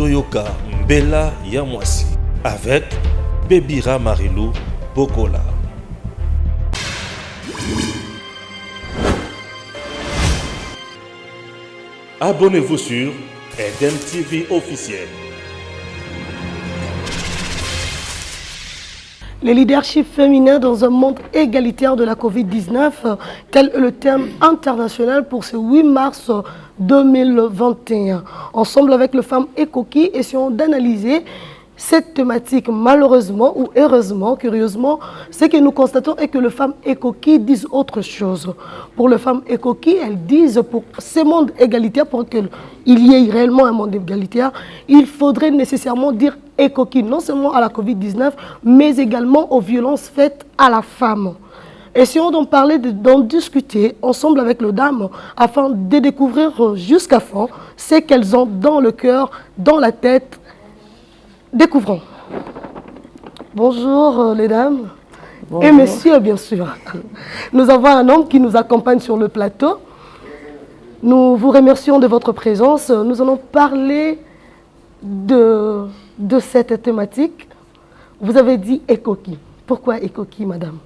Toyoka Mbela Yamwasi avec Bébira Marilou Bokola. Abonnez-vous sur Eden TV officiel. Le leadership féminin dans un monde égalitaire de la Covid-19, tel est le terme international pour ce 8 mars 2021. Ensemble avec le Femmes Ekoki, essayons d'analyser cette thématique. Malheureusement ou heureusement, curieusement, ce que nous constatons est que les Femmes Ekoki disent autre chose. Pour les Femmes Ekoki, elles disent pour ce monde égalitaire, pour qu'il y ait réellement un monde égalitaire, il faudrait nécessairement dire Ekoki, non seulement à la Covid-19, mais également aux violences faites à la femme. Essayons d'en parler, d'en discuter ensemble avec les dames, afin de découvrir jusqu'à fond ce qu'elles ont dans le cœur, dans la tête. Découvrons. Bonjour les dames. Bonjour. Et messieurs bien sûr. Nous avons un homme qui nous accompagne sur le plateau. Nous vous remercions de votre présence. Nous allons parler de cette thématique. Vous avez dit Ekoki. Pourquoi Ekoki, madame?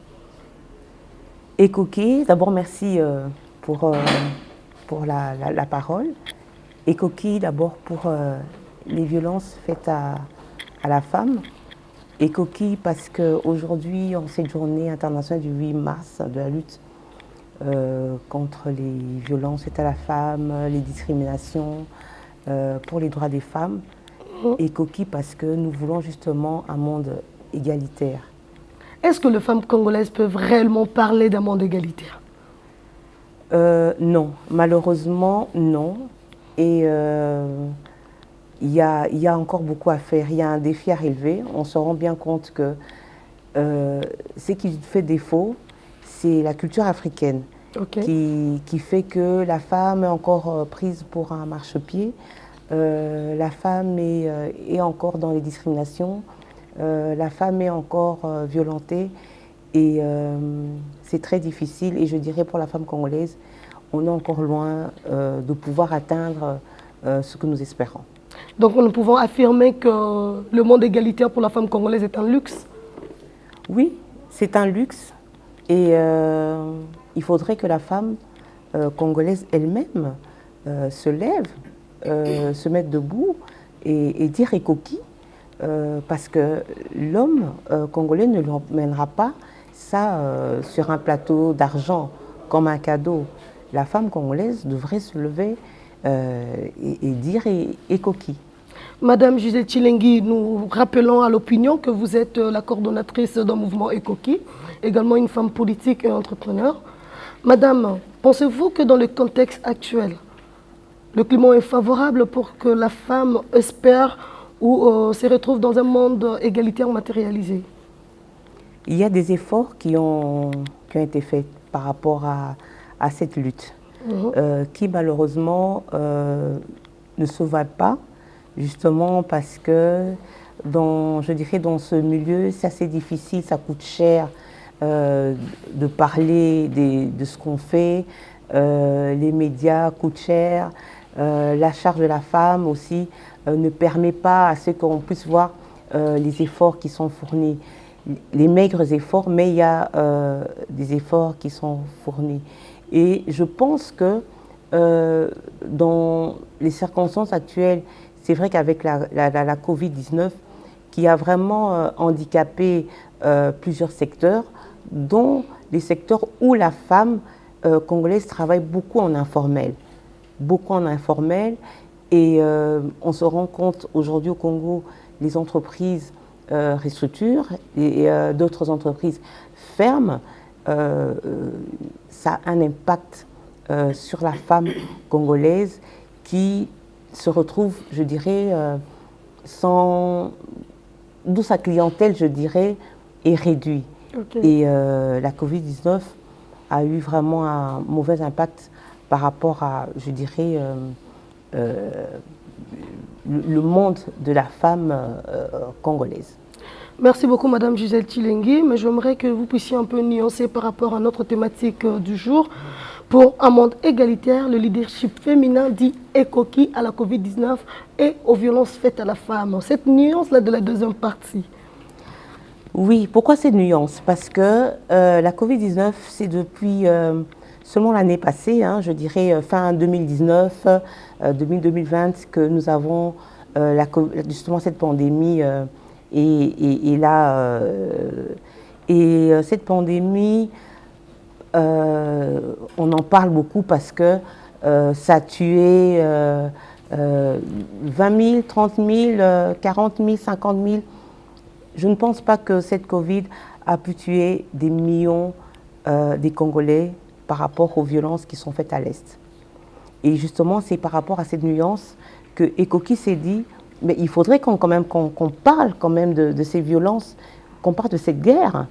Ekoki, d'abord merci pour la parole. Ekoki, d'abord pour les violences faites à la femme. Ekoki parce qu'aujourd'hui, en cette journée internationale du 8 mars de la lutte contre les violences faites à la femme, les discriminations, pour les droits des femmes. Ekoki parce que nous voulons justement un monde égalitaire. Est-ce que les femmes congolaises peuvent réellement parler d'un monde égalitaire? Non, malheureusement non. Et il y a encore beaucoup à faire, il y a un défi à relever. On se rend bien compte que ce qui fait défaut, c'est la culture africaine, okay, qui fait que la femme est encore prise pour un marchepied, la femme est encore dans les discriminations, la femme est encore violentée et c'est très difficile. Et je dirais pour la femme congolaise, on est encore loin de pouvoir atteindre ce que nous espérons. Donc nous pouvons affirmer que le monde égalitaire pour la femme congolaise est un luxe? Oui, c'est un luxe et il faudrait que la femme congolaise elle-même se lève, se mette debout et dire Ekoki, parce que l'homme congolais ne lui emmènera pas ça sur un plateau d'argent comme un cadeau. La femme congolaise devrait se lever et dire Ekoki. Madame Gisèle Tshilingui, nous rappelons à l'opinion que vous êtes la coordonnatrice d'un mouvement Ekoki, également une femme politique et entrepreneur. Madame, pensez-vous que dans le contexte actuel, le climat est favorable pour que la femme espère ou se retrouve dans un monde égalitaire matérialisé? Il y a des efforts qui ont été faits par rapport à cette lutte, qui malheureusement ne se voient pas, justement parce que je dirais dans ce milieu, c'est assez difficile, ça coûte cher de parler de ce qu'on fait, les médias coûtent cher, la charge de la femme aussi ne permet pas à ce qu'on puisse voir les efforts qui sont fournis. Les maigres efforts, mais il y a des efforts qui sont fournis. Et je pense que dans les circonstances actuelles, c'est vrai qu'avec la Covid-19, qui a vraiment handicapé plusieurs secteurs, dont les secteurs où la femme congolaise travaille beaucoup en informel. Beaucoup en informel. Et on se rend compte aujourd'hui au Congo, les entreprises restructurent et d'autres entreprises ferment. Ça a un impact sur la femme congolaise qui se retrouve, je dirais, d'où sa clientèle, je dirais, est réduite. Okay. Et la Covid-19 a eu vraiment un mauvais impact par rapport à, je dirais, le monde de la femme congolaise. Merci beaucoup, Madame Gisèle Tshilingui, mais j'aimerais que vous puissiez un peu nuancer par rapport à notre thématique du jour. Pour un monde égalitaire, le leadership féminin dit écoquille à la Covid-19 et aux violences faites à la femme. Cette nuance-là de la deuxième partie. Oui, pourquoi cette nuance? Parce que la Covid-19, c'est depuis seulement l'année passée, hein, je dirais fin 2019, 2020, que nous avons justement cette pandémie et là, cette pandémie, on en parle beaucoup parce que ça a tué 20 000, 30 000, 40 000, 50 000. Je ne pense pas que cette Covid a pu tuer des millions des Congolais par rapport aux violences qui sont faites à l'Est. Et justement, c'est par rapport à cette nuance que Ekoki s'est dit, mais il faudrait qu'on parle quand même de ces violences, qu'on parle de cette guerre.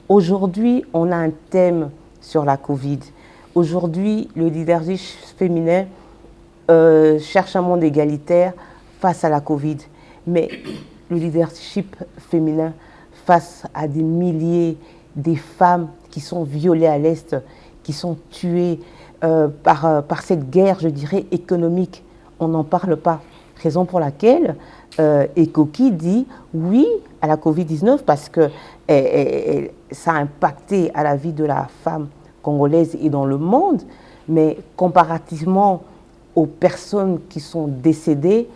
Aujourd'hui, on a un thème sur la Covid. Aujourd'hui, le leadership féminin cherche un monde égalitaire face à la Covid. Mais le leadership féminin face à des milliers de femmes qui sont violées à l'Est, qui sont tuées par cette guerre, je dirais, économique. On n'en parle pas. Raison pour laquelle Ekoki dit oui à la Covid-19 parce que ça a impacté à la vie de la femme congolaise et dans le monde, mais comparativement aux personnes qui sont décédées,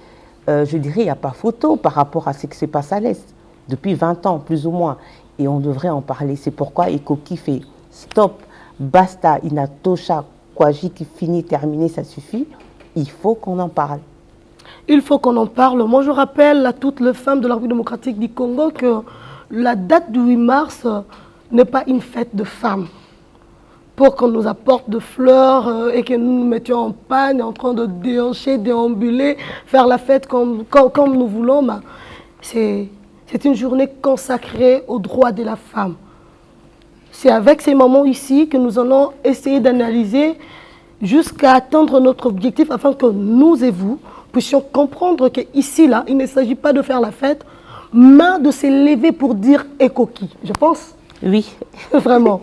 je dirais, il n'y a pas photo par rapport à ce qui se passe à l'Est, depuis 20 ans, plus ou moins. Et on devrait en parler. C'est pourquoi Ekoki fait stop, basta, inatosha, kwaji qui finit, terminé, ça suffit. Il faut qu'on en parle. Il faut qu'on en parle. Moi, je rappelle à toutes les femmes de la République démocratique du Congo que la date du 8 mars n'est pas une fête de femmes. Pour qu'on nous apporte de fleurs et que nous nous mettions en panne, en train de déhancher, déambuler, faire la fête comme nous voulons. C'est une journée consacrée aux droits de la femme. C'est avec ces moments ici que nous allons essayer d'analyser jusqu'à atteindre notre objectif afin que nous et vous puissions comprendre qu'ici, là, il ne s'agit pas de faire la fête, mais de s'élever pour dire Ekoki. Je pense. Oui. Vraiment.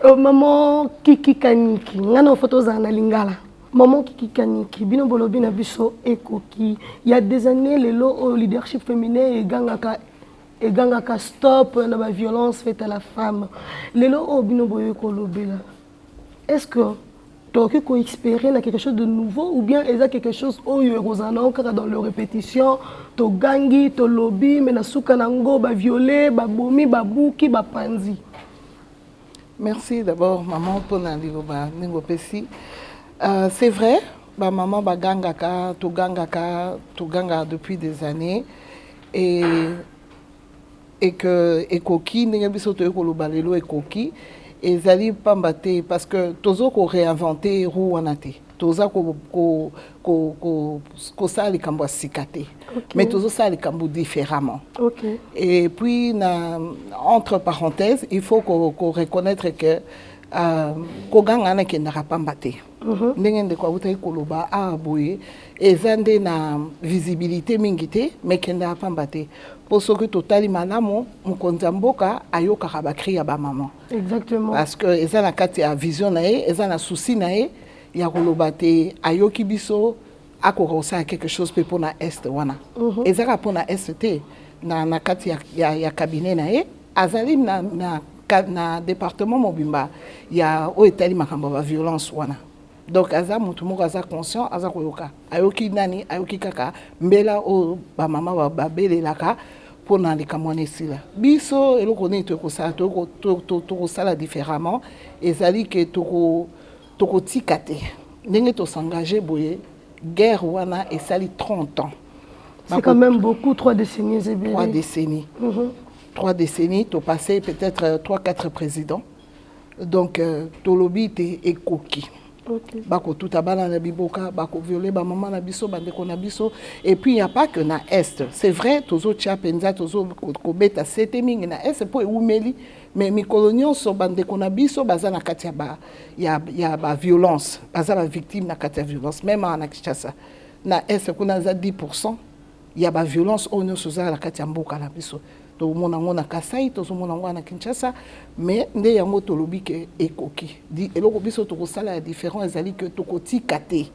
Maman Kiki Kaniki, ngana photo za na lingala. Maman Kiki Kaniki, bino bolobi na biso Ekoki. Il y a des années, le leadership féminin et gangaka stop na ba violence faite à la femme. Le lo bino boyo kolobi là. Est-ce que tu as expérimenté quelque chose de nouveau ou bien est-ce quelque chose où il y a dans leur répétition, tu gangi, tu lobby, mais na souka nango ba violé, ba bomi, ba bouki, ba panzi. Merci d'abord maman pour ningo pesi. C'est vrai, ma maman ba gangaka, tu ganga depuis des années et que Ekoki ninga biso to ko lobalelo Ekoki et zali pambate parce que tozo ko réinventer rouanate. Toza ko sali kambo sikate. Mais tozo sali kambo différemment. Okay. Et puis entre parenthèses, il faut qu'on reconnaître que koganga na kendaka pambate. Ndenge ndeko utai koloba aboye ezande na visibilité mingite mais kendaka pambate. Pour ce que totali malamu mukonza mboka ayoka bakri ya ba maman. Exactement. Parce que ezana kati ya vision nae, ezana souci nae ya koloba te ayoki biso akorosa quelque chose pe pour na est wana. Ezaka pour na est te na kati ya cabinet nae azali na département mobimba ya o etali makambo ba violence wana. Donc aza mutu moko aza conscient aza koyoka ayoki nani ayoki kaka mbela o ba mama ba belelaka pour na likamwana esila biso eloko nini tokosala tokosala différemment ezali ke tokotika te ndenge tosengage boye guerre wana esali 30 ans. C'est quand même beaucoup, 3 décennies. 3 décennies. 3 décennies, tu as passé peut-être 3-4 présidents. Donc, Tolobi était Ekoki. Bako tout abala na biboka, bako violer ba maman na biso, bandeko na biso. Et puis il n'y a pas que na est. C'est vrai, tozo tia penza, tozo kobeta seteming na est pour eumeli, mais mi colonion so bandeko na biso baza na katia ba ya ba violence, baza ba victime na katia violence même en Kinshasa. Na est kuna za 10%, il y a ba violence on soza la katia mboka na biso. to monango na Kasai to monango na Kinshasa mais nde yango to lobi ke ekoki di eloko biso to ko sala ya différent ezali que to ko tikate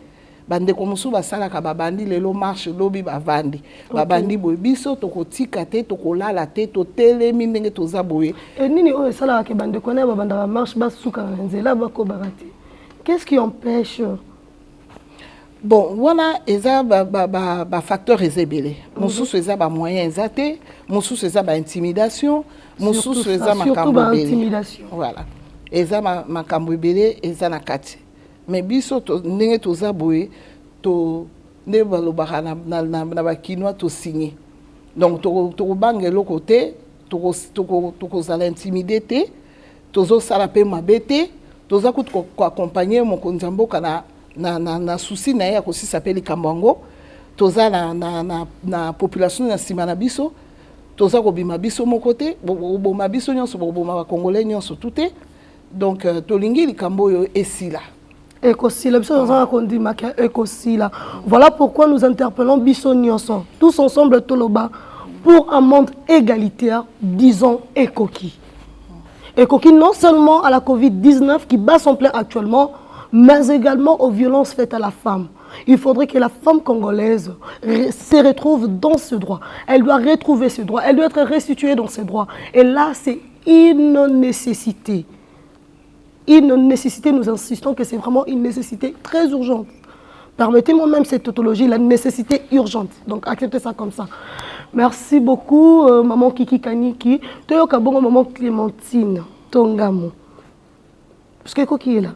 bande ko musu basala ka babandi lelo marche lobi bavandi babandi boye biso to ko tikate to ko lala te to telemi ndenge to zaboye et nini o sala ka bande ko na babanda ba marche ba suka na nzela ba ko barati qu'est-ce qui empêche? Bon, voilà, eza ba facteur ezebele. Mosusu eza ba moyen ezate, mosusu eza ba intimidation, mosusu eza makambo belé. Intimidation. Voilà. Eza makambo belé, eza na kati. Mais biso to ndenge to zaboye to ne balobaka na ba kinwa to signer. Donc to bangelo côté, to zala intimider te, to zo sala pe mabete, to za ko accompagner mon konzamboka na souci na ya ko si s'appelle Kambango toza na population na sima na biso toza ko bima biso mon côté bo ma biso nyonso bo ma congolais nyonso touté donc tolingi likambo yo esila ekosila biso toza ko ndima ka ekosila. Voilà pourquoi nous interpellons biso nyonso tous ensemble toloba pour un monde égalitaire, disons ekoki. Ekoki non seulement à la Covid-19 qui bat son plein actuellement, mais également aux violences faites à la femme. Il faudrait que la femme congolaise se retrouve dans ce droit. Elle doit retrouver ce droit. Elle doit être restituée dans ses droits. Et là, c'est une nécessité. Une nécessité, nous insistons que c'est vraiment une nécessité très urgente. Permettez-moi même cette tautologie, la nécessité urgente. Donc, acceptez ça comme ça. Merci beaucoup, maman Kiki Kaniki. Toyoka bongo maman Clémentine Tongamo. Parce que qui est là?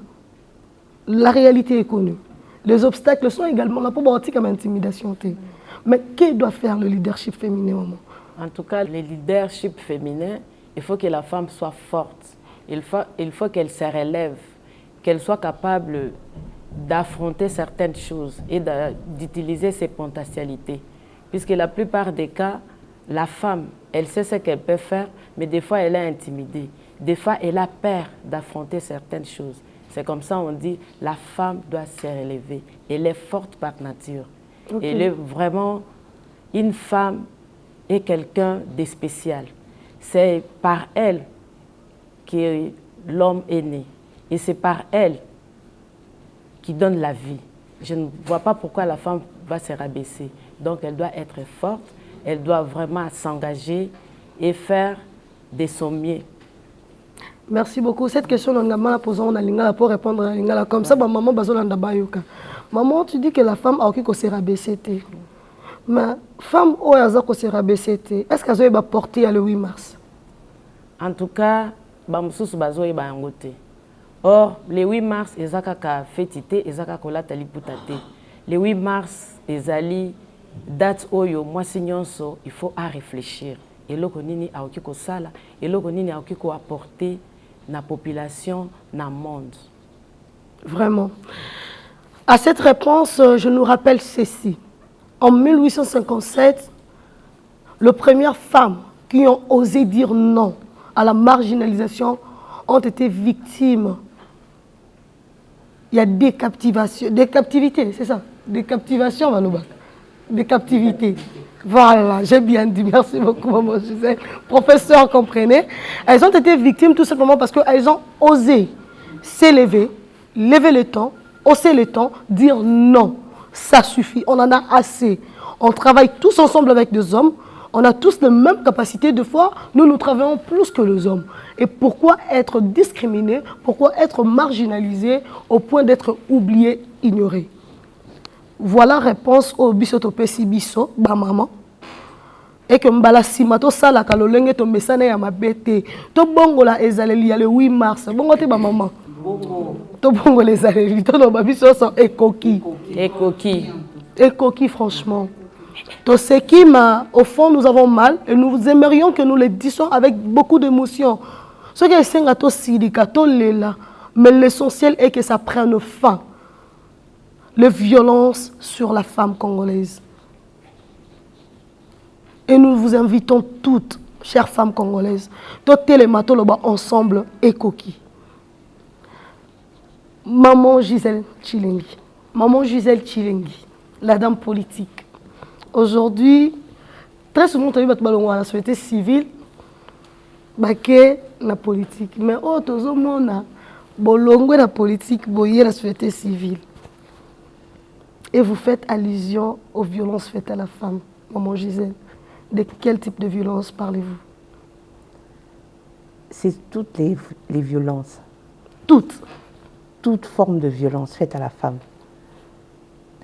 La réalité est connue. Les obstacles sont également là pour bâtir comme intimidation. Mais que doit faire le leadership féminin, maman? En tout cas, le leadership féminin, il faut que la femme soit forte. Il faut qu'elle se relève, qu'elle soit capable d'affronter certaines choses et d'utiliser ses potentialités. Puisque la plupart des cas, la femme, elle sait ce qu'elle peut faire, mais des fois elle est intimidée. Des fois elle a peur d'affronter certaines choses. C'est comme ça on dit la femme doit se relever. Elle est forte par nature. Okay. Elle est vraiment une femme et quelqu'un de spécial. C'est par elle que l'homme est né. Et c'est par elle qui donne la vie. Je ne vois pas pourquoi la femme va se rabaisser. Donc elle doit être forte, elle doit vraiment s'engager et faire de son mieux. Merci beaucoup. Cette question, on a posée à Lingala pour répondre à Lingala. Comme ça, maman Bazolanda Bayoka. Maman, tu dis que la femme a qui se rabaisser. Mais femme qui se rabaisser, est-ce qu'elle va porter le 8 mars? En tout cas, Bamsous Bazoé Bangote. Or, le 8 mars, ils ont fêté, ils ont kolata liputate. Le 8 mars, ils ont date oyo, moi signonso, il faut à réfléchir. Et le konini a okiko sala, et le konini a okiko apporter na population, na monde. Vraiment. À cette réponse, je nous rappelle ceci. En 1857, les premières femmes qui ont osé dire non à la marginalisation ont été victimes. Il y a des captivations, des captivités, c'est ça, des captivations, Manouba, des captivités. Voilà, j'ai bien dit, merci beaucoup, maman Gisèle. Professeur, comprenez. Elles ont été victimes tout simplement parce qu'elles ont osé s'élever, lever le temps, hausser le temps, dire non, ça suffit, on en a assez. On travaille tous ensemble avec des hommes, on a tous les mêmes capacités, des fois, nous travaillons plus que les hommes. Et pourquoi être discriminé, pourquoi être marginalisé au point d'être oublié, ignoré? Voilà réponse au bisotope si biso, ba maman. Et que mbala simato sala kalolenge to mesana ya mabete. To bongo la ezaleli ya le 8 mars. Bongo te ba maman. To bongo les ezaleli to no ba biso so ekoki. Ekoki. Ekoki franchement. Tout ce qui m'a, au fond, nous avons mal et nous aimerions que nous le disions avec beaucoup d'émotion. Ce qui est singato sidikato lela, mais l'essentiel est que ça prenne fin. Les violences sur la femme congolaise. Et nous vous invitons toutes, chères femmes congolaises, toutes les matoloba ensemble et coquilles. Maman Gisèle Chilengi, maman Gisèle Chilengi, la dame politique. Aujourd'hui, très souvent, on a vu la société civile, baké la politique. Mais oh, tout le monde a la politique, boyer la société civile. Et vous faites allusion aux violences faites à la femme. Maman Gisèle, de quel type de violence parlez-vous? C'est toutes les violences. Toutes? Toute forme de violence faite à la femme.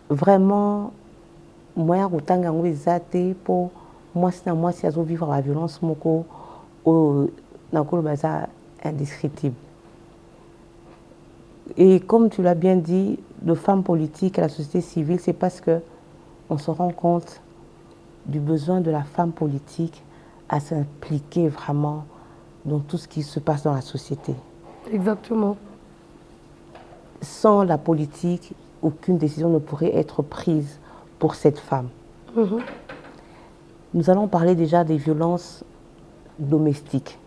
Vraiment, moi, pour moi, si je vivre la violence, c'est indescriptible. Et comme tu l'as bien dit, de femmes politiques à la société civile, c'est parce qu'on se rend compte du besoin de la femme politique à s'impliquer vraiment dans tout ce qui se passe dans la société. Exactement. Sans la politique, aucune décision ne pourrait être prise pour cette femme. Nous allons parler déjà des violences domestiques.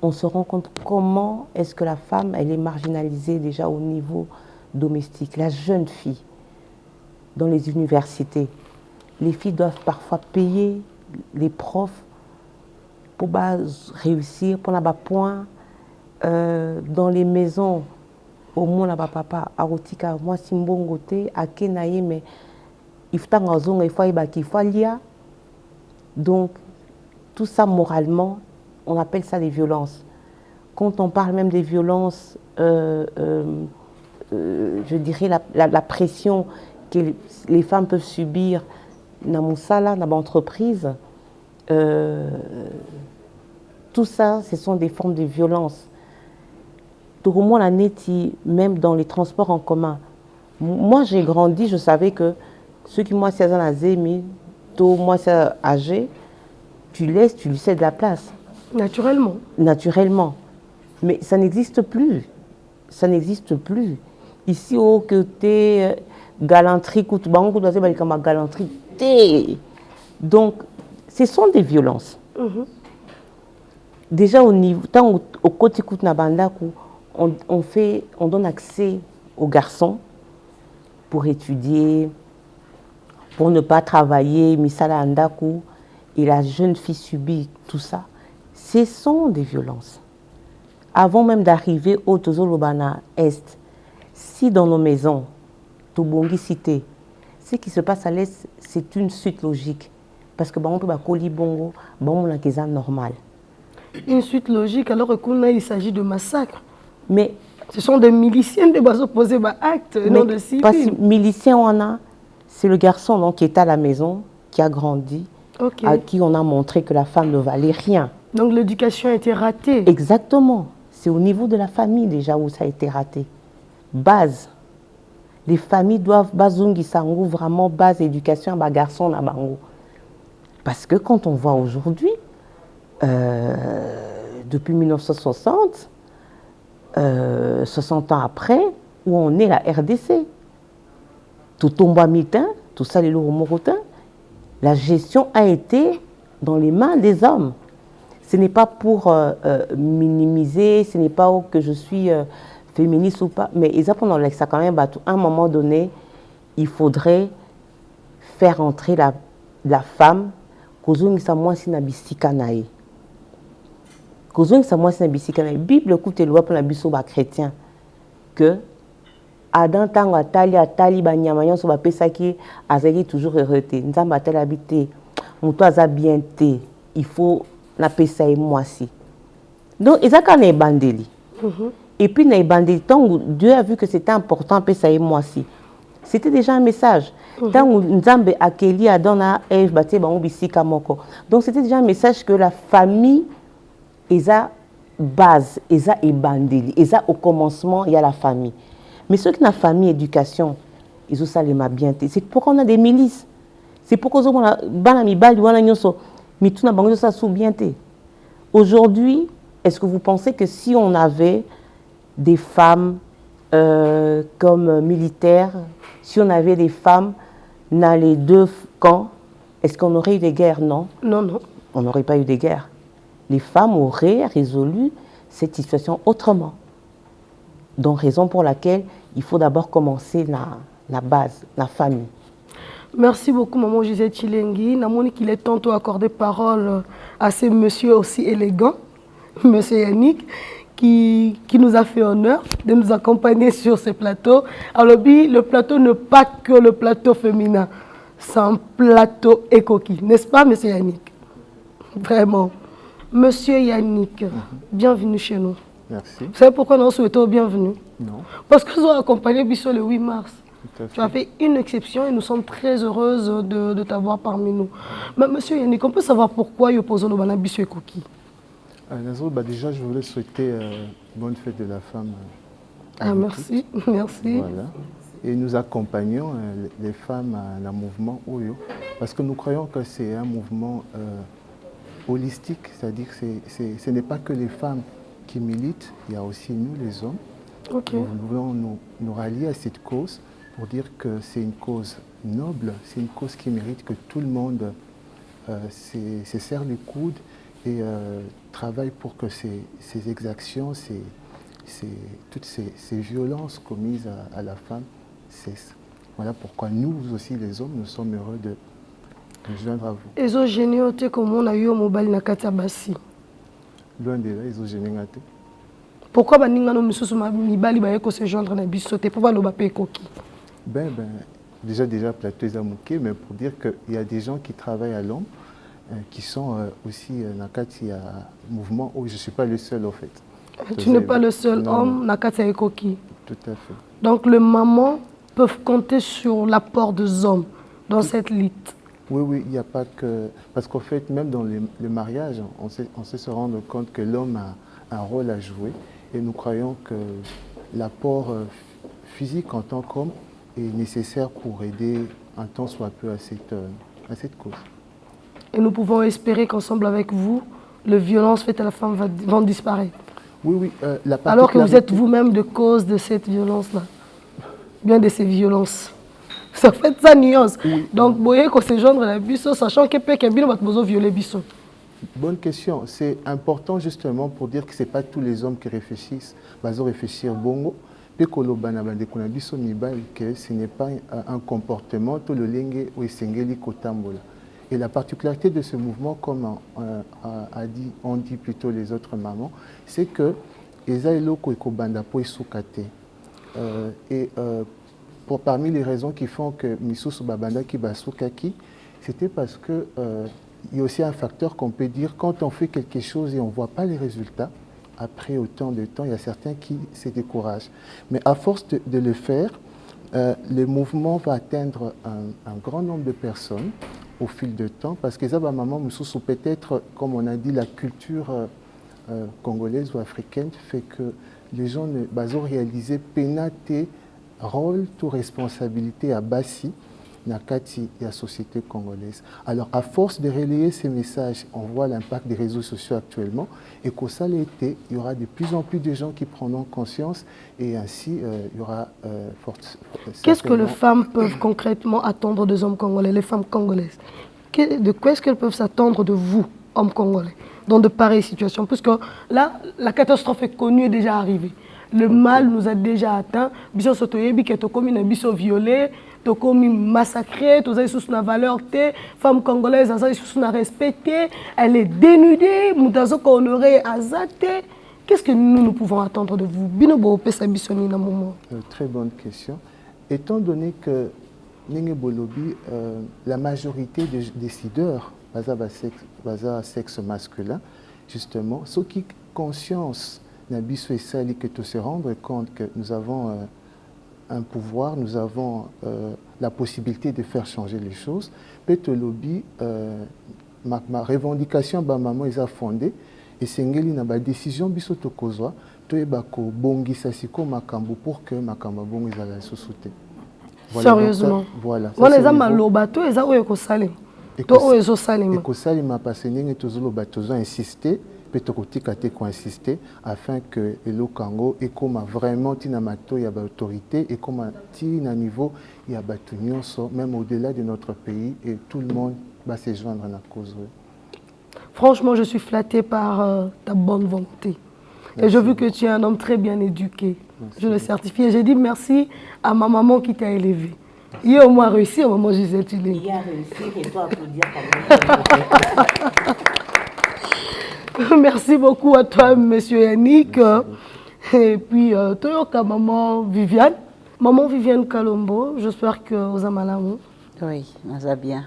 On se rend compte comment est-ce que la femme, elle est marginalisée déjà au niveau domestique. La jeune fille, dans les universités, les filles doivent parfois payer les profs pour réussir, pour n'avoir point. Dans les maisons, au moins là papa, arotika, moi simbongote, akenaye, mais il faut lire. Donc, tout ça moralement, on appelle ça des violences. Quand on parle même des violences, je dirais la pression que les femmes peuvent subir dans l'entreprise, tout ça, ce sont des formes de violence. Tout le monde même dans les transports en commun. Moi, j'ai grandi, je savais que ceux qui moi, c'est moi, c'est âgé, tu lui cèdes la place. Naturellement. Naturellement. Mais ça n'existe plus. Ça n'existe plus. Ici, au côté galanterie, galanterie. Donc, ce sont des violences. Déjà, au niveau, tant au côté on donne accès aux garçons pour étudier, pour ne pas travailler, misala andaku, et la jeune fille subit tout ça. Ce sont des violences. Avant même d'arriver au Tozolobana Est, si dans nos maisons, Tobongi cité, ce qui se passe à l'Est, c'est une suite logique. Parce que on peut coller bongo, c'est normal. Une suite logique, alors il s'agit de massacre. Mais ce sont des miliciens qui vont opposer à acte, non de civils. Parce que miliciens, c'est le garçon donc, qui est à la maison, qui a grandi, à qui on a montré que la femme ne valait rien. Donc l'éducation a été ratée. Exactement. C'est au niveau de la famille déjà où ça a été raté. Base. Les familles doivent vraiment base éducation à garçon à bango. Parce que quand on voit aujourd'hui, depuis 1960, 60 ans après, où on est la RDC, tout tombe à mi-temps, tout ça les lourds morotins, la gestion a été dans les mains des hommes. Ce n'est pas pour minimiser, ce n'est pas que je suis féministe ou pas, mais exactement ça quand même, à un moment donné, il faudrait faire entrer la femme, Bible écoute loi pour la biso ba chrétien que Adam tango atali banyama so ba pesaki azali toujours heureuté nzamba atali habité muto aza bien té il faut na pesa et moi si donc ezaka na ebandeli et puis na ebandeli tango Dieu a vu que c'était important pesa et moi si c'était déjà un message. Tango nzambe akeli Adam na Ève baté bango bisika moko. Donc c'était déjà un message que la famille eza base, eza ebandeli, eza au commencement il y a la famille. Mais ceux qui n'ont famille éducation, ils ont ça les ma bien. C'est pourquoi on a des milices. C'est pourquoi on a banami bali wana nyonso mituna bango ça sous bien. Aujourd'hui, est-ce que vous pensez que si on avait des femmes comme militaires, si on avait des femmes dans les deux camps, est-ce qu'on aurait eu des guerres? Non. Non, non. On n'aurait pas eu de guerre. Les femmes auraient résolu cette situation autrement. Donc, raison pour laquelle il faut d'abord commencer la base, la famille. Merci beaucoup, Maman Gisèle Tshilengui. Namoni qu'il est tantôt accordé parole à ces messieurs aussi élégants. Monsieur Yannick, qui nous a fait honneur de nous accompagner sur ce plateau. Alors, le plateau n'est pas que le plateau féminin, c'est un plateau écoquille, n'est-ce pas, Monsieur Yannick? Vraiment. Monsieur Yannick, bienvenue chez nous. Merci. Vous savez pourquoi nous souhaitons bienvenue? Non. Parce que nous avons accompagné Bissot le 8 mars. Tout à fait. Tu as fait une exception et nous sommes très heureuses de t'avoir parmi nous. Mais monsieur Yannick, on peut savoir pourquoi il oppose le bana Bissot et Koki? Déjà, je voulais souhaiter bonne fête de la femme. Merci, merci. Voilà. Et nous accompagnons les femmes à la mouvement Oyo, parce que nous croyons que c'est un mouvement holistique, c'est-à-dire que ce n'est pas que les femmes qui militent, il y a aussi nous les hommes. Okay. Nous voulons nous rallier à cette cause pour dire que c'est une cause noble, c'est une cause qui mérite que tout le monde se serre les coudes et travaille pour que ces exactions, toutes ces violences commises à la femme cessent. Voilà pourquoi nous aussi les hommes, nous sommes heureux de nous joindre à vous. Ils ont gêné comme on a eu au mobile na Katabassi. Loin de là, ils ont gêné. Pourquoi baningano misusu mibali ba yeko se joindre na biso te pour ba pe koki? Déjà plateau Zamouké, mais pour dire qu'il y a des gens qui travaillent à l'ombre, qui sont aussi dans le mouvement où je ne suis pas le seul en fait. Tu n'es pas le seul homme dans le Koki. Tout à fait. Donc les mamans peuvent compter sur l'apport des hommes dans cette lutte. Oui, il n'y a pas que... Parce qu'en fait, même dans le mariage, on sait se rendre compte que l'homme a un rôle à jouer. Et nous croyons que l'apport physique en tant qu'homme est nécessaire pour aider un tant soit peu à cette cause. Et nous pouvons espérer qu'ensemble avec vous, les violences faites à la femme vont disparaître. Oui. Alors que vous êtes vous-même de cause de cette violence-là. Bien de ces violences. Ça fait sa nuance. Oui. Donc, vous voyez qu'on se joindre à la biso, sachant que quelqu'un va besoin de violer biso. Bonne question. C'est important justement pour dire que ce n'est pas tous les hommes qui réfléchissent. Ils réfléchir bongo. Que ce n'est pas un comportement, tout le lingue ou esengeli kotambola. Et la particularité de ce mouvement, comme on dit plutôt les autres mamans, c'est que parmi les raisons qui font que Misusu Babanda qui basukaki, c'était parce que il y a aussi un facteur qu'on peut dire quand on fait quelque chose et on ne voit pas les résultats. Après autant de temps, il y a certains qui se découragent. Mais à force de le faire, le mouvement va atteindre un grand nombre de personnes au fil du temps, parce que ça va maman Moussou peut-être, comme on a dit, la culture congolaise ou africaine fait que les gens ne basent réaliser pénaté rôle toute responsabilité à Bassi Nakati et la société congolaise. Alors à force de relayer ces messages, on voit l'impact des réseaux sociaux actuellement et qu'au ça l'été, il y aura de plus en plus de gens qui prendront conscience et ainsi il y aura Qu'est-ce que les femmes peuvent concrètement attendre des hommes congolais, les femmes congolaises? De quoi est-ce qu'elles peuvent s'attendre de vous, hommes congolais, dans de pareilles situations? Puisque là, la catastrophe est connue et déjà arrivée. Le mal nous a déjà atteint. Biso sotoyebi que to komi na biso violé, to komi massacré, to za sous na valeur té, femme congolaise za sous na respecté, elle est dénudée, mutazo ko honoré azate. Qu'est-ce que nous pouvons attendre de vous? Bino bo pesa bisoni na moment. Très bonne question. Étant donné que Nenge Bolobi, la majorité des décideurs basa sexe masculin, justement, ceux qui conscience Nabiso et Sali que de se rendre compte que nous avons un pouvoir, nous avons la possibilité de faire changer les choses. Petolobi, ma revendication, maman, ils ont fondé et c'est une décision biso tokozwa, toyebako bongi sasiko makambo pour que makambo bongi zala sosute. Sérieusement. Voilà. On les a maloba, to eza oyo ko salim. To oyo zo salim. Et ko salima parce que tozolo batozo insister. Insister afin que le Congo et comme vraiment tinamato y a autorité et comme tina niveau il y a même au-delà de notre pays et tout le monde va se joindre à la cause. Franchement, je suis flattée par ta bonne volonté. Merci. Et je veux que tu es un homme très bien éduqué. Merci. Je le certifie. J'ai dit merci à ma maman qui t'a élevé. Il a au moins réussi au moment où Gisèle Tulé. Il a réussi et toi applaudir quand même. Merci beaucoup à toi, monsieur Yannick. Et puis, Toyoka, maman Viviane. Maman Viviane Kalombo, j'espère que vous avez mal. Oui, ça va bien.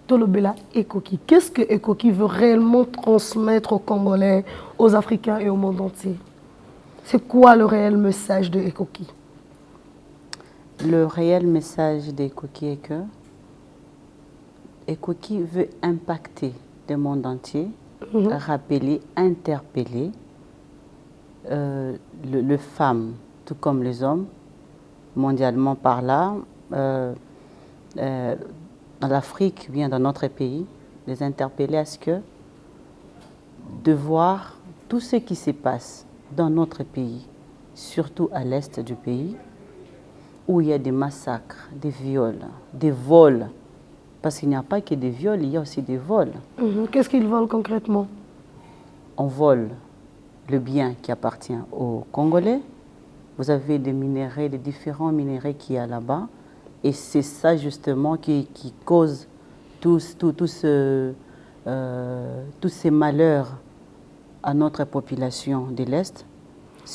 Tolobela Ekoki. Qu'est-ce que Ekoki veut réellement transmettre aux Congolais, aux Africains et au monde entier? C'est quoi le réel message de Ekoki? Le réel message d'Ekoki est que Ekoki veut impacter le monde entier, rappeler, interpeller les femmes, tout comme les hommes, mondialement par là, dans l'Afrique, bien dans notre pays, les interpeller à ce que de voir tout ce qui se passe dans notre pays, surtout à l'est du pays, où il y a des massacres, des viols, des vols. Parce qu'il n'y a pas que des viols, il y a aussi des vols. Qu'est-ce qu'ils volent concrètement? On vole le bien qui appartient aux Congolais. Vous avez des minéraux, des différents minéraux qu'il y a là-bas. Et c'est ça justement qui cause tous ces malheurs à notre population de l'Est.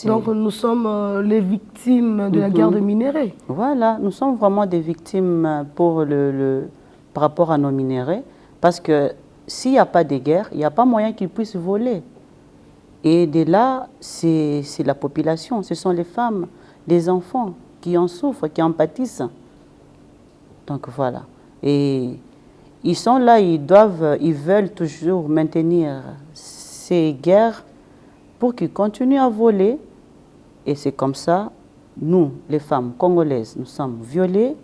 Donc nous sommes les victimes de la guerre de minéraux. Voilà, nous sommes vraiment des victimes par rapport à nos minéraux. Parce que s'il n'y a pas de guerre, il n'y a pas moyen qu'ils puissent voler. Et de là, c'est la population, ce sont les femmes, les enfants qui en souffrent, qui en pâtissent. Donc voilà. Et ils sont là, ils veulent toujours maintenir ces guerres pour qu'ils continuent à voler. Et c'est comme ça, nous, les femmes congolaises, nous sommes violées,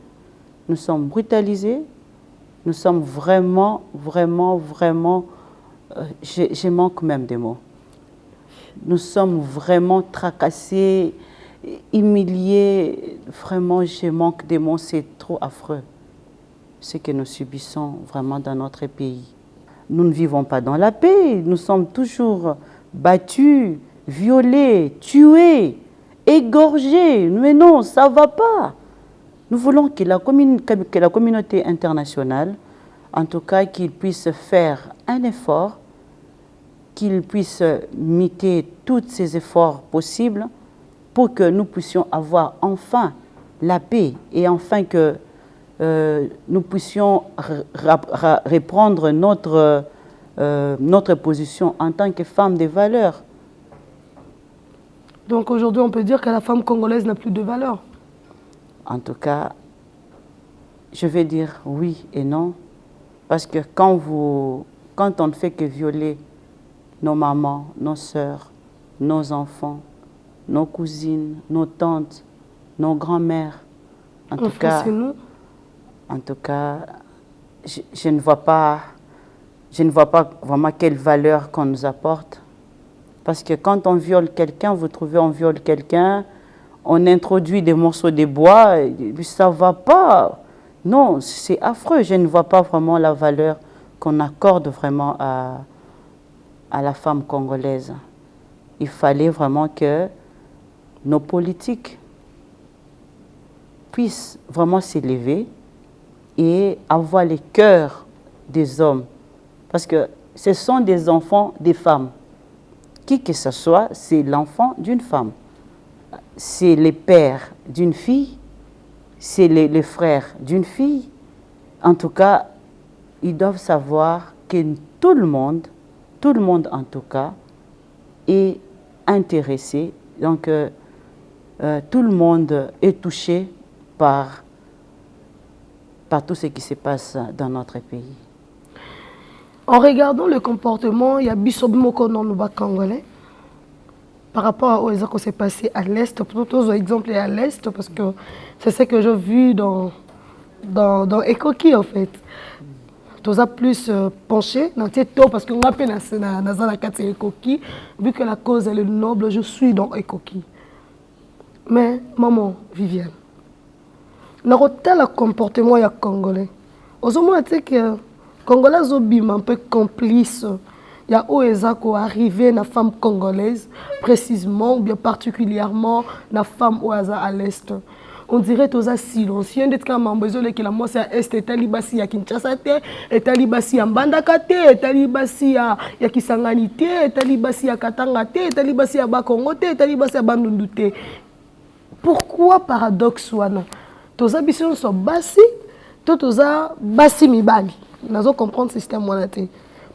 nous sommes brutalisées, nous sommes vraiment, je manque même des mots. Nous sommes vraiment tracassés, humiliés, vraiment je manque des mots, c'est trop affreux ce que nous subissons vraiment dans notre pays. Nous ne vivons pas dans la paix, nous sommes toujours battus, violés, tués, égorgés. Mais non, ça ne va pas. Nous voulons que la communauté internationale, en tout cas, qu'il puisse faire un effort, qu'il puisse miter tous ces efforts possibles pour que nous puissions avoir enfin la paix et enfin que nous puissions reprendre notre position en tant que femme de valeur. Donc aujourd'hui, on peut dire que la femme congolaise n'a plus de valeur. En tout cas, je vais dire oui et non, parce que quand on ne fait que violer nos mamans, nos sœurs, nos enfants, nos cousines, nos tantes, nos grands-mères, en tout cas, je ne vois pas vraiment quelle valeur qu'on nous apporte. Parce que quand on viole quelqu'un, vous trouvez on viole quelqu'un, on introduit des morceaux de bois, ça ne va pas. Non, c'est affreux. Je ne vois pas vraiment la valeur qu'on accorde vraiment à la femme congolaise. Il fallait vraiment que nos politiques puissent vraiment s'élever et avoir les cœurs des hommes. Parce que ce sont des enfants des femmes. Qui que ce soit, c'est l'enfant d'une femme. C'est les pères d'une fille, c'est les frères d'une fille. En tout cas, ils doivent savoir que tout le monde en tout cas, est intéressé. Donc, tout le monde est touché par tout ce qui se passe dans notre pays. En regardant le comportement, il y a Bissobimoko dans le Congolais par rapport à ce qui s'est passé à l'Est, plutôt exemple à l'Est, parce que c'est ce que j'ai vu dans Ekoki en fait. Tout ça plus penché dans cette taux parce qu'on appelle dans la carte Ekoki, vu que la cause elle est noble, je suis dans Ekoki. Mais maman Viviane, dans tel comportement il y a Congolais. Aux hommes tu sais que Congolais sont un peu complices. Il y a Oezako arrivé la femme congolaise précisément ou bien particulièrement la femme Oaza à l'est. on dirait toza silencieux ndeti kama mambo ezolekela mwasi ya este etali basi ya Kinshasa te, etali basi ya Mbandaka te, etali basi ya Kisangani te, etali basi ya Katanga te, etali basi ya Bakongo te, etali basi ya Bandundu te. Pourquoi paradoxe wana? Toza biso so basi, toza basi mibali. Nazo comprendre système wana te.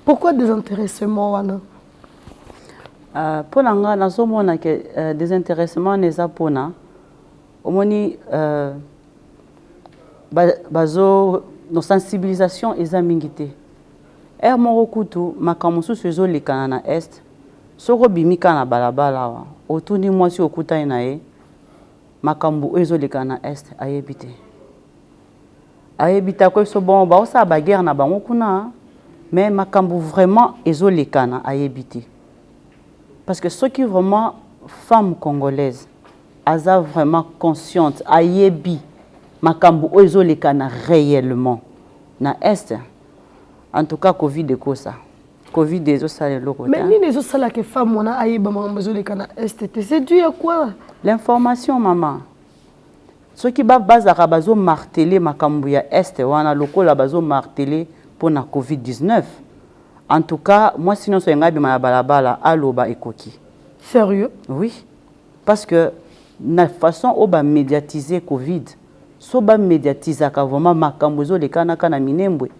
Pourquoi désintéressement wana? Pour l'anga, nous avons des intéressements les apona. Omoni bazo nos sensibilisation examingité. Morokutu makamusu sezo le kanana est. Soko bimika na balabala wa. Otuni mwasi okuta inae. Makambu ezo le kanana est ayebite. Ayebita ko so bon ba osa ba guerre na bango kuna. Mais makambu vraiment ezo le kana ayebite. Parce que ceux qui vraiment femmes congolaises, elles sont vraiment conscientes, ayebi, makambu ozo le kana réellement. Na est, en tout cas Covid de quoi ça? Covid des autres ça le côté. Mais ni les autres ça que femmes on a ayeba makambu ozo le kana est, c'est dû à quoi? L'information maman. Ceux qui bazaka bazo marteler makambu ya est, wana lokola bazo marteler pour la Covid-19. En tout cas, moi, sinon, je suis en balabala, aloba ekoki. Sérieux? Oui. Parce que la façon dont on médiatiser Covid, so ba médiatiser vraiment makambozo le kana kana minembwe,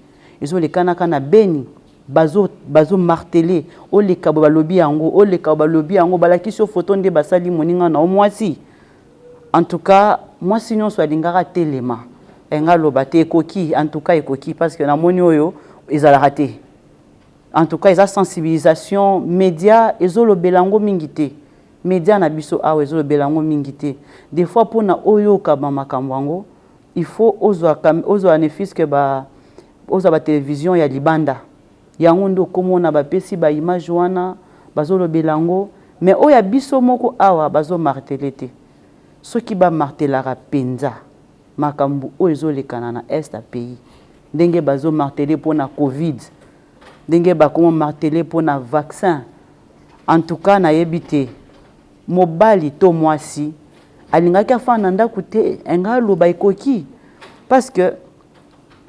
izo le kana kana beni, bazo marteler, o le kabo lobi yango, o le kabo lobi yango balaki sur photo nde basali moninga na omwasi. En tout cas, moi sinon so lingara telema, enga loba te ekoki, en tout cas ekoki parce que na moni oyo ezala raté. En tout cas, ils ont sensibilisation, médias, ils ont le belango mingité. Médias na biso awe ils ont le belango mingité. Des fois pour na oyo kabama kamwango, il faut ozo anefis que ba télévision ya libanda. Yango ndo komo na ba pesi ba image wana, bazo le belango, mais oya biso moko awa bazo martelete. Ce qui ba martelara penza, makambu oyo le kanana est à pays. Ndenge bazo marteler pour na Covid. Dengue ba comment marteler pour na vaccin. En tout cas na yebité mobali to mwasi alingaki afana ndako te enga loba ekoki parce que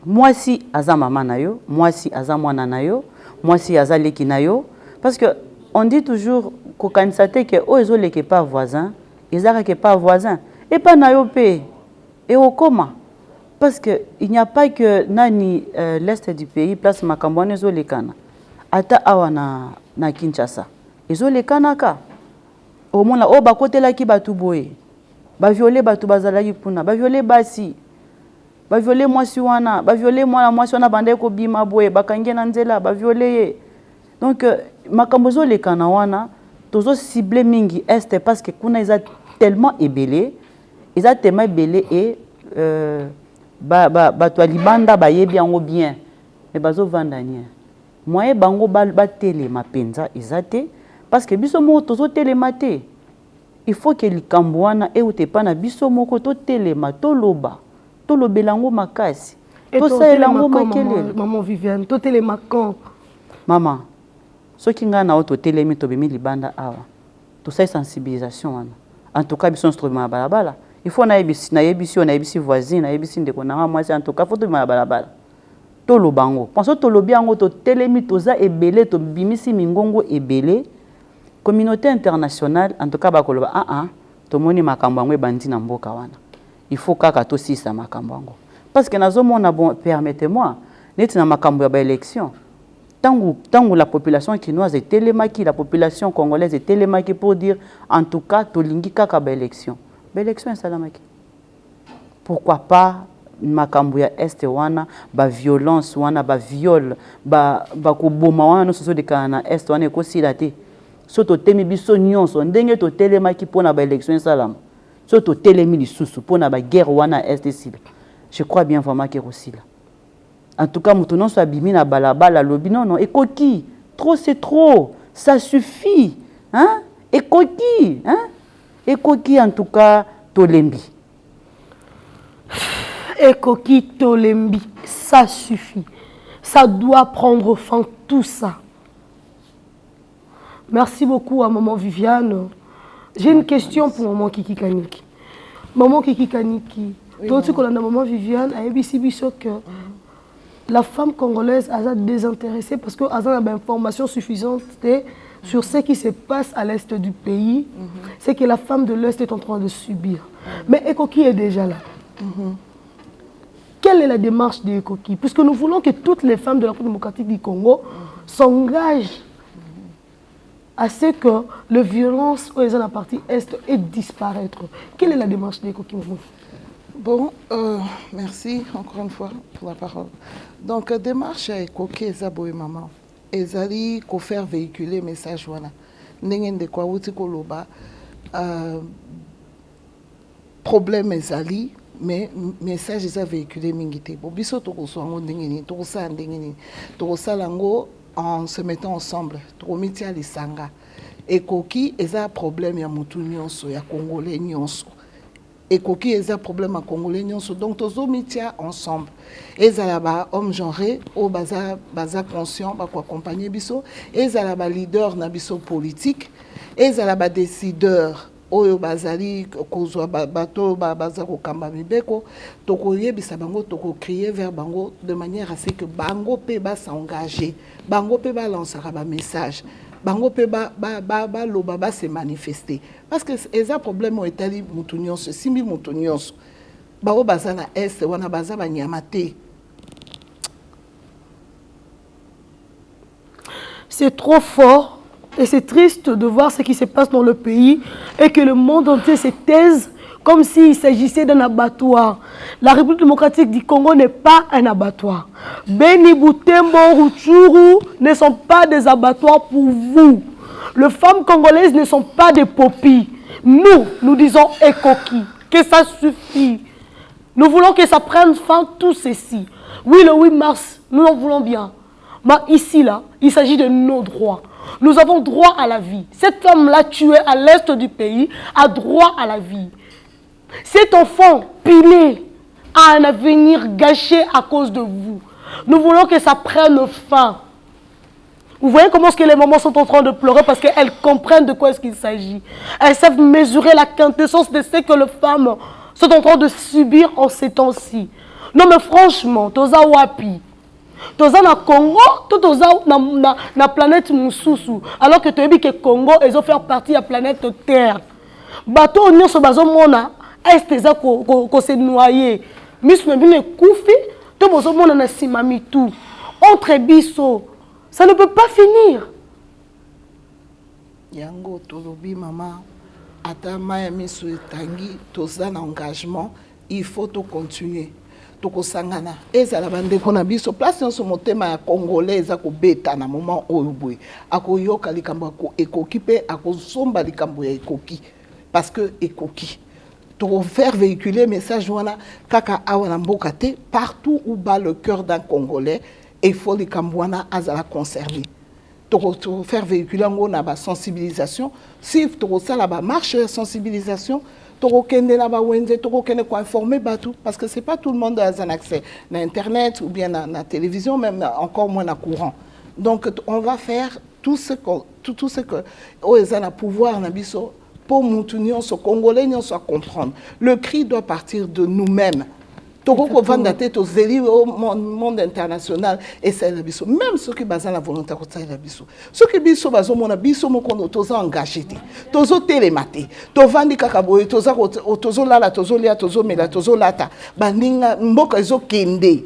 mwasi aza mama na yo, mwasi aza mwana na yo, mwasi aza leki na yo parce que on dit toujours ko kanisate que o ezo leke pas voisin, ezaka ke pas voisin et pas na yo pe et au comment. Parce qu'il n'y a pas que nani l'est du pays, place Makambouane ezo lekana. Ata awa na Kinshasa. Ezo lekana ka. Au moins là, ba côté là qui batu boye. Ba violer batu bazalaki kuna, ba violer basi. Ba violer mwasi wana, ba violer mwasi wana bande ko bima boye, ba kange na nzela, ba violer. Donc makambo zo lekana wana, tozo ciblé mingi est parce que kuna ils a tellement ébélé, ils a tellement ébélé et toi libanda ba yebi yango bien mais bazo vandania moye bango ba télé mapenza izate parce que biso mo tozo télé maté il faut que likambwana e utepa na biso moko to télé to loba to lobelango makasi to saelango makele maman Viviane to télé makon maman ce qui nga na auto télé mi to bimi libanda awa to sa sensibilisation wana en tout cas biso instrument balabala. Il faut na yebisi voisine, na yebisi ndeko na moi en tout cas faut to ma balabala. To lo bango. Penso to lo biango to telemi toza ebele to bimisi mingongo ebele. Communauté internationale en tout cas ba koloba to moni makambo ngwe bandi na mboka wana. Il faut kaka to sisa makambo ngo. Parce que nazo mona bon permettez-moi, neti na makambo ya ba élection. Tangu la population quinoise est télémaki, la population congolaise est télémaki pour dire en tout cas to lingi kaka ba élection. L'élection est salamaki. Pourquoi pas makambu ya este wana ba violence wana ba viol ba koboma wana soso de kana este wana ko silate soto temi biso nyonso ndenge to telemaki pona ba élection salama soto telemi lisusu pona ba guerre wana este sila. Je crois bien vraiment que Rosila. En tout cas mutunon so abimi na balabala lobi non ekoki trop c'est trop ça suffit hein ekoki hein. Ekoki en tout cas tolembi. Ekoki tolembi, ça suffit. Ça doit prendre fin tout ça. Merci beaucoup à maman Viviane. J'ai une question pour maman Kiki Kaniki. Maman Kiki Kaniki. Oui, Toi, tu connais maman Viviane, à ABC que la femme congolaise a désintéressée parce qu'elle a une information suffisante sur ce qui se passe à l'est du pays, c'est que la femme de l'Est est en train de subir. Mais Ekoki est déjà là. Quelle est la démarche de Ekoki? Puisque nous voulons que toutes les femmes de la République démocratique du Congo s'engagent à ce que la violence aux la partie Est ait disparaître. Quelle est la démarche de Ekoki? Bon, merci encore une fois pour la parole. Donc, démarche à Ekoki Ezabo et maman. Ezali ko faire véhiculer message wana. Ndenge de kwa wuti ko loba problème ezali mais message eza véhiculé mingi te. Bo biso to ko so ngo ndenge ni to ko sa ndenge ni to ko sala ngo en se mettant ensemble to ko mitia lisanga. Ekoki eza problème ya mutu nyonso ya congolais nyonso. Ekoki eza problème à congolais nyonso donc tozo mitia ensemble ezala ba homme genré o baza conscient ba ko accompagner biso ezala ba leader na biso politique ezala ba décideur oyo bazali kozwa bato baza ko kamba mibeko toko yebisa bango toko crier vers bango de manière à ce que bango pe ba s'engager bango pe ba lancer ba message bango pe ba loba ba se manifester parce que eza problème o etali mutu nyonso simbi mutu nyonso bao baza na est wana baza ba nyama te. C'est trop fort et c'est triste de voir ce qui se passe dans le pays et que le monde entier se taise comme s'il s'agissait d'un abattoir. La République démocratique du Congo n'est pas un abattoir. Beni, Butembo, Rutshuru ne sont pas des abattoirs pour vous. Les femmes congolaises ne sont pas des popis. Nous disons Ekoki, que ça suffit. Nous voulons que ça prenne fin tout ceci. Oui, le 8 mars, nous en voulons bien. Mais ici, là, il s'agit de nos droits. Nous avons droit à la vie. Cette femme-là tuée à l'est du pays a droit à la vie. Cet enfant pilé a un avenir gâché à cause de vous. Nous voulons que ça prenne fin. Vous voyez comment est-ce que les mamans sont en train de pleurer parce qu'elles comprennent de quoi est-ce qu'il s'agit. Elles savent mesurer la quintessence de ce que les femmes sont en train de subir en ces temps-ci. Non mais franchement, toza wapi. Toza na Congo, toza na planète Mususu. Alors que tu as dit que Congo, ils ont fait partie de la planète Terre. Bateau on se bazo mona, est eza ko se noyer. Miss Mebine koufi, to bozo mona na simami tout. Entre biso. Ça ne peut pas finir. Yango tolobi maman, ata maya miso etangi, toza na engagement, il faut to continuer. Toko sangana. Ezala bande kona biso place nso motema ya congolais eza ko beta na moment oyo boy. Ako yoka likambo ko ekoki pe ako somba likambo ya ekoki parce que ekoki. Toko faire véhiculer message wana kaka awana mboka te partout où bat le cœur d'un congolais. Il faut les Cambouana à conserver. Pour faire véhiculer la sensibilisation, si tu as la marche de sensibilisation, tu as informer parce que ce n'est pas tout le monde qui a un accès à Internet ou bien à la télévision, même encore moins à courant. Donc on va faire tout ce que on a pouvoir pour nous, ce Congolais, nous comprendre. Le cri doit partir de nous-mêmes. Toko vendre tête aux élites au monde international et c'est la biso même ceux qui basent la volonté de ça la biso ceux qui biso bazo mona biso mo kono toza engagé tozo télématé to vandi kakaboye tozo lala tozo lia tozo mela tozo lata baninga mboka ezo kende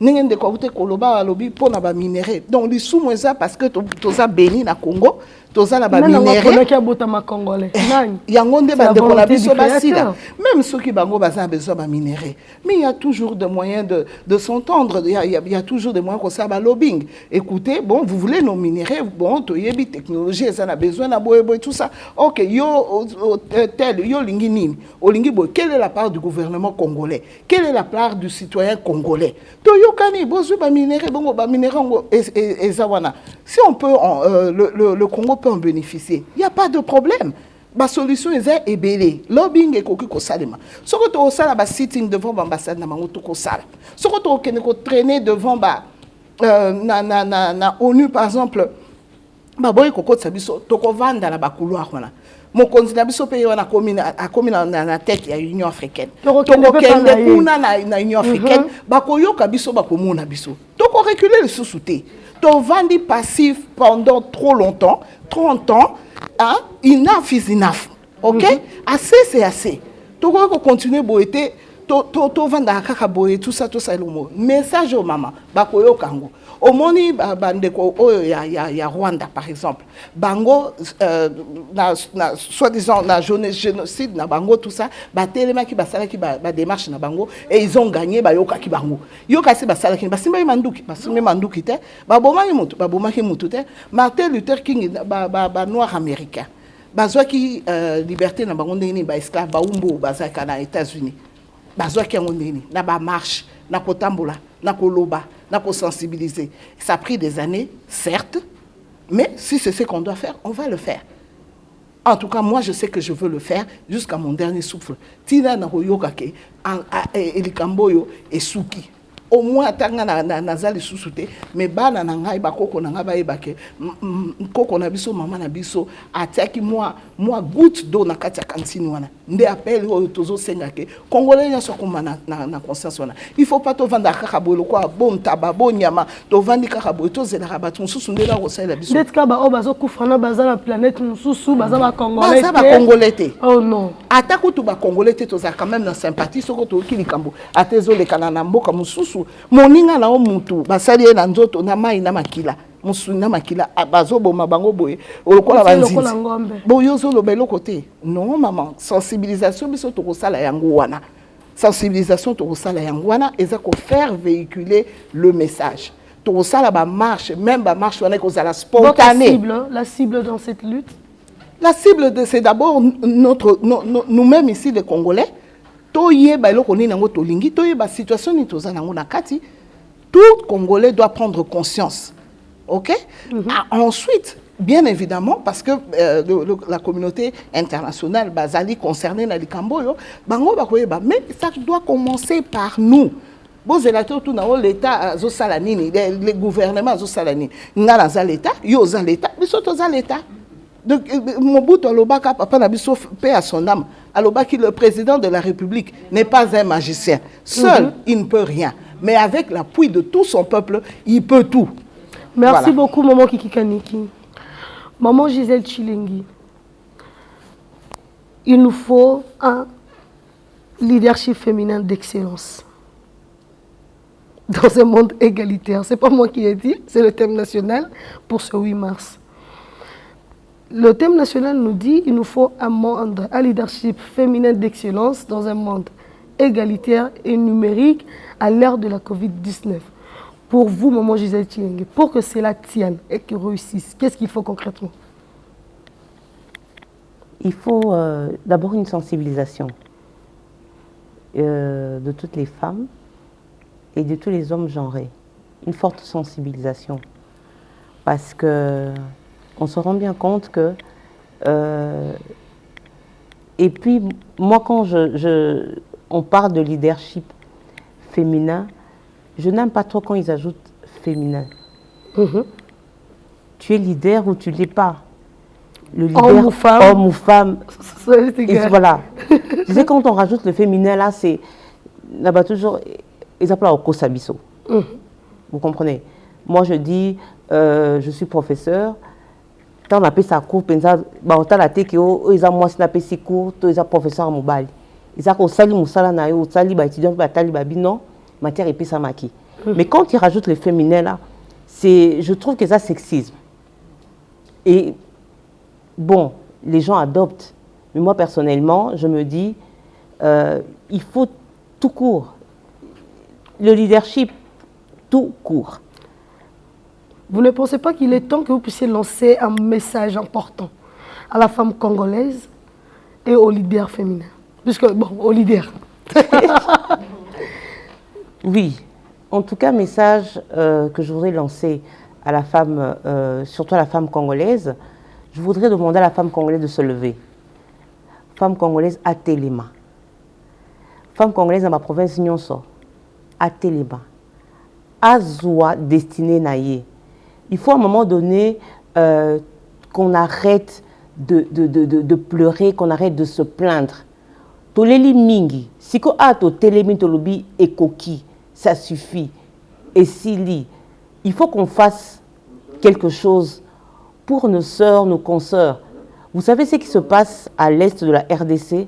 ninga de ko te koloba lobi pona ba minerai donc li sous ça parce que toza béni na Congo toza na ba minerai qui abota ma congolais yango nde ba de ko la biso basila même ceux qui bango baza besoin ba minerai mais il y a toujours des moyens de s'entendre il y a toujours des moyens comme ça ba lobbying écoutez bon vous voulez nos minerais bon to yebi technologie ça a besoin na boye tout ça OK yo tel yo lingi nini o lingi boy quelle est la part du gouvernement congolais quelle est la part du citoyen congolais to yo kani bozu ba minerai bongo ba minerai et zawana si on peut le Congo peut en bénéficier. Il n'y a pas de problème. La solution est belle. Lobbying est cocu ko salema. Ce que tu as sala ba sitting devant l'ambassade na mangoto ko sala. Ce que tu as traîner devant na ONU par exemple. Ba boy ko ko sabiso to ko vanda la ba couloir wana. mokonzi na biso pe wana akomi na tête ya Union africaine. Tokokende kuna na Union africaine, bakoyoka biso bakomona biso. Toko reculer le sous-souté. Tovandi passif pendant trop longtemps, 30 ans, hein? Enough is enough. OK? Assez c'est assez. Toko continuer boete to vanda kaka boye tout ça le mot. Message aux maman, bakoyoka ngo. Au moni bandeko oyo ya Rwanda par exemple. Bango soi-disant na génocide na bango tout ça, batelema ki basala ki ba démarche na bango et ils ont gagné yoka ki bango. Yoka si basala ki basimba manduki te, babomaki mutu te. Martin Luther King ba noir américain. Bazwa ki liberté na bango ndeni ba esclave ba umbo bazaka na États-Unis. Bazwa ki yango ndeni na ba marche na kotambola na koloba na ko sensibiliser. Ça a pris des années, certes, mais si c'est ce qu'on doit faire, on va le faire. En tout cas, moi, je sais que je veux le faire jusqu'à mon dernier souffle. Tina na hoyoka ke elikamboyo et suki. Au moins tanga na zali sous-souté, mais bana na ngai ba koko na ngaba ebake koko na biso mama na biso atiaki moi goutte d'eau na kati ya cantine wana nde appel oyo tozo senga ke congolais nya sokuma na conscience wana il faut pas to vanda kaka boyo kwa bon taba bon nyama to vandi kaka boyo to zela rabat mususu ndela ko sala biso netka ba o bazo kufana baza na planète mususu baza ba congolais baza ba congolais te oh non atako to ba congolais te to za quand même na sympathie soko to kilikambo atezo le kana na mboka mususu moninga na omutu basali na nzoto na mai na makila musuna makila bazoboma bango boye olokola banzinzi boyozo lo belo côté non maman sensibilisation biso to kosala yango wana sensibilisation to kosala yango wana eza ko faire véhiculer le message to kosala ba marche même ba marche wana ko sala spontanée. La cible dans cette lutte, la cible c'est d'abord nous-mêmes ici les Congolais. Toyeba eloko nini nango tolingi toyeba situation ni toza nango na kati. Tout Congolais doit prendre conscience. OK? Ensuite, bien évidemment, parce que la communauté internationale bazali concernée na likamboyo, bango bakoyeba, mais ça doit commencer par nous. Bon, c'est l'État zosala nini, les gouvernements zosala nini. Ngana za l'État, yo za l'État, biso to za l'État. Mobutu alobaka papa na biso paix à son âme. Alobaki le président de la République n'est pas un magicien. Seul, il ne peut rien. Mais avec l'appui de tout son peuple, il peut tout. Merci beaucoup, Maman Kiki Kaniki. Maman Gisèle Chilengi. Il nous faut un leadership féminin d'excellence dans un monde égalitaire. Ce n'est pas moi qui ai dit, c'est le thème national pour ce 8 mars. Le thème national nous dit qu'il nous faut un leadership féminin d'excellence dans un monde égalitaire et numérique à l'ère de la Covid-19. Pour vous, Maman Gisèle Chilengi, pour que cela tienne et qu'il réussisse, qu'est-ce qu'il faut concrètement? Il faut d'abord une sensibilisation de toutes les femmes et de tous les hommes genrés. Une forte sensibilisation. Parce que on se rend bien compte que... et puis, moi, quand on parle de leadership féminin, je n'aime pas trop quand ils ajoutent féminin. Tu es leader ou tu ne l'es pas. Le leader, homme ou femme. Et voilà. Tu sais, quand on rajoute le féminin, là, c'est... Là-bas, toujours, ils appellent au Kosabiso. Vous comprenez? Moi, je dis, je suis professeur. Quand on appelle ça cours, on a la tête qui est moi, c'est appelé si cours, ils ont professeur à Mobali. Ils ont sali musala na yo, sali ba étudiant ba tali ba non, matière épée ça maki. Mais quand ils rajoutent le féminin là, je trouve que ça sexisme. Et bon, les gens adoptent. Mais moi personnellement, je me dis, il faut tout court. Le leadership, tout court. Vous ne pensez pas qu'il est temps que vous puissiez lancer un message important à la femme congolaise et aux leaders féminins? Puisque, bon, aux leaders. Oui. En tout cas, message que je voudrais lancer à la femme, surtout à la femme congolaise, je voudrais demander à la femme congolaise de se lever. Femme congolaise, hâtez les mains. Femme congolaise dans ma province, Nyonso, hâtez les mains. Azwa destinée naïe. Il faut à un moment donné qu'on arrête de pleurer, qu'on arrête de se plaindre. Toleli mingi, siko ato telemi tolobi et koki, ça suffit. Et Sili, il faut qu'on fasse quelque chose pour nos sœurs, nos consoeurs. Vous savez ce qui se passe à l'est de la RDC?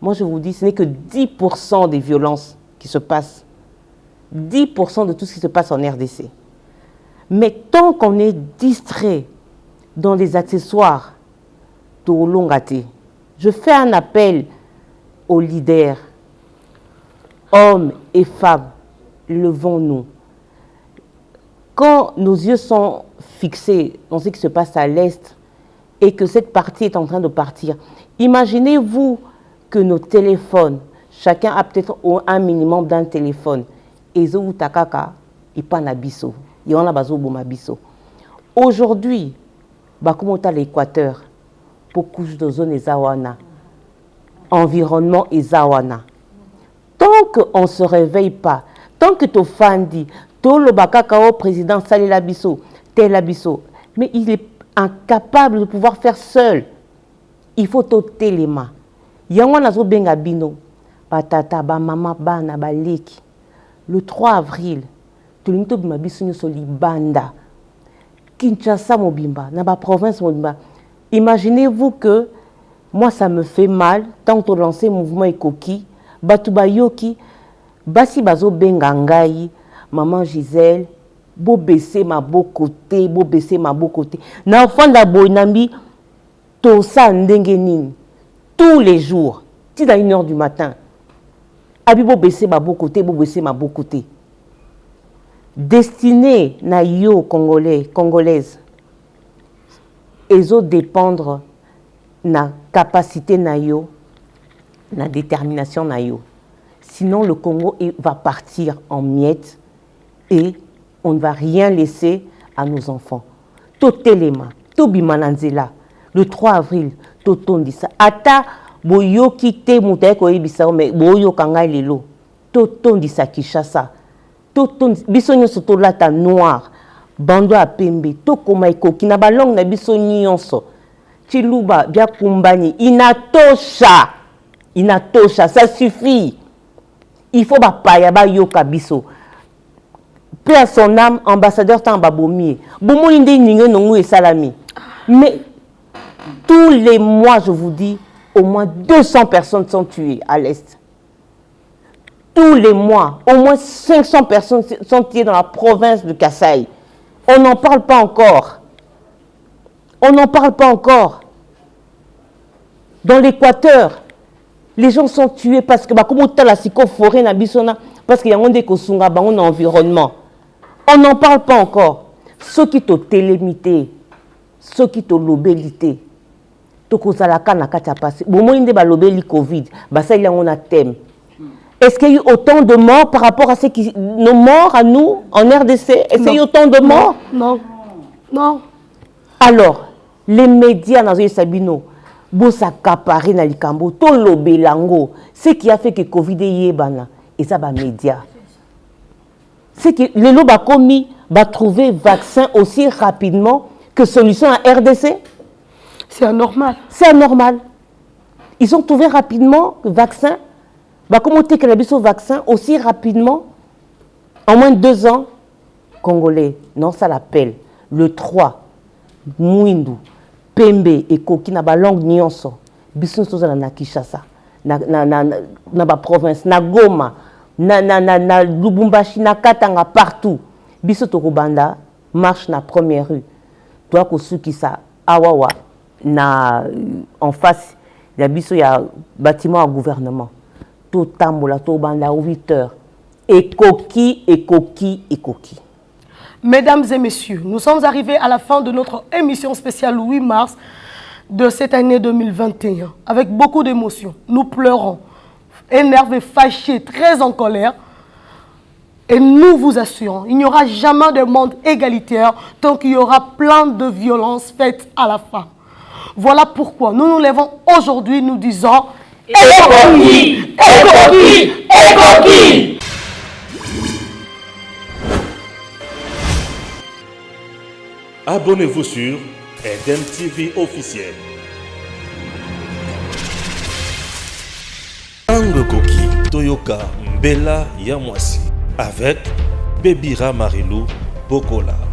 Moi, je vous dis, ce n'est que 10% des violences qui se passent. 10% de tout ce qui se passe en RDC. Mais tant qu'on est distrait dans des accessoires, je fais un appel aux leaders, hommes et femmes, levons-nous. Quand nos yeux sont fixés dans ce qui se passe à l'Est et que cette partie est en train de partir, imaginez-vous que nos téléphones, chacun a peut-être un minimum d'un téléphone, et aujourd'hui, à l'Équateur, pour couche de zone Ezawana, environnement Ezawana. Tant qu'on ne se réveille pas, tant que tu fandi, tout le bakaka au président Salela Bisso, tel Abisso, mais il est incapable de pouvoir faire seul. Il faut ôter les mains. Yangwana zo benga bino, batata, ba mama, bana, ba leki. Le 3 avril, Tolinto Bimabiso Soli Banda, Kinshasa Mobimba, Naba province Mobimba. Imaginez-vous que moi ça me fait mal, tant que lancé mouvement Ekoki, Batuba Yoki, Basi Bazo Bengangai, Maman Gisèle, Bo baisser ma beau côté, Bo baisser ma beau côté. Na fanda boinambi, Tosa Ndengenin, tous les jours, ti à 1h du matin. Abibo baisser ma beau côté, Bo baisser ma beau côté. Destiné na yo congolais, congolaise. Ezo dépendre na capacité na yo, na détermination na yo. Sinon le Congo va partir en miettes et on ne va rien laisser à nos enfants. Totelema, Tobimananzela, le 3 avril, Totondisa. Ata boyo kite mutaeko ebisa mais boyo kanga lelo. Totondisa Kishasa. Totondisa bisonyo soto lata noir. Bando a pembe, tokoma ekoki na balong na biso nyonso. Chiluba bia kumbani, inatosha. Inatosha, ça suffit. Il faut bapaya ba yoka biso. Paix à son âme, ambassadeur Tamba Bomier. Boumoni nde ninge nongo et salami. Mais tous les mois, je vous dis, au moins 200 personnes sont tuées à l'Est. Tous les mois, au moins 500 personnes sont tuées dans la province de Kasaï. On n'en parle pas encore. On n'en parle pas encore. Dans l'Équateur, les gens sont tués parce que, comme on la forêt na bisona, parce qu'il y a un décosunga, un environnement. On n'en parle pas encore. Ceux qui t'ont télémité, ceux qui t'ont lobélité, to kozalaka na kati passé. Bon, moi, il y a lobéli Covid, ça il y a un thème. Est-ce qu'il y a eu autant de morts par rapport à nos morts à nous en RDC? Est-ce qu'il y a eu autant de morts? Non. Non. Alors, les médias dans les Sabino, bosa kapari na likambo, to lobelango, ce qui a fait que Covid est yébana, et ça va médias. C'est que les lots va commis va trouver vaccin aussi rapidement que solution à RDC. C'est anormal. C'est anormal. Ils ont trouvé rapidement le vaccin. Va commenter que le vaccin aussi rapidement. En moins de 2 ans, Congolais, non, ça l'appelle. Le 3, Mouindu, Pembe et Koki, na ba langue nyonso. Biso soza na Kinshasa, na ba province, na Goma, na Lubumbashi, na Katanga, partout. Biso Torobanda marche na première rue. Toi, Kosuki sa awawa, en face, il y a biso ya bâtiment à gouvernement. Tout tambola, tout banda, 8 heures. Et Koki. Mesdames et messieurs, nous sommes arrivés à la fin de notre émission spéciale 8 mars de cette année 2021. Avec beaucoup d'émotions, nous pleurons, énervés, fâchés, très en colère. Et nous vous assurons, il n'y aura jamais de monde égalitaire tant qu'il y aura plein de violences faites à la femme. Voilà pourquoi nous nous levons aujourd'hui, nous disons Ekoki, Ekoki, Ekoki. Abonnez-vous sur Eden TV officiel. Ntango Koki, Toyoka Mbela Yamwasi avec Bébira Marilou Bokola.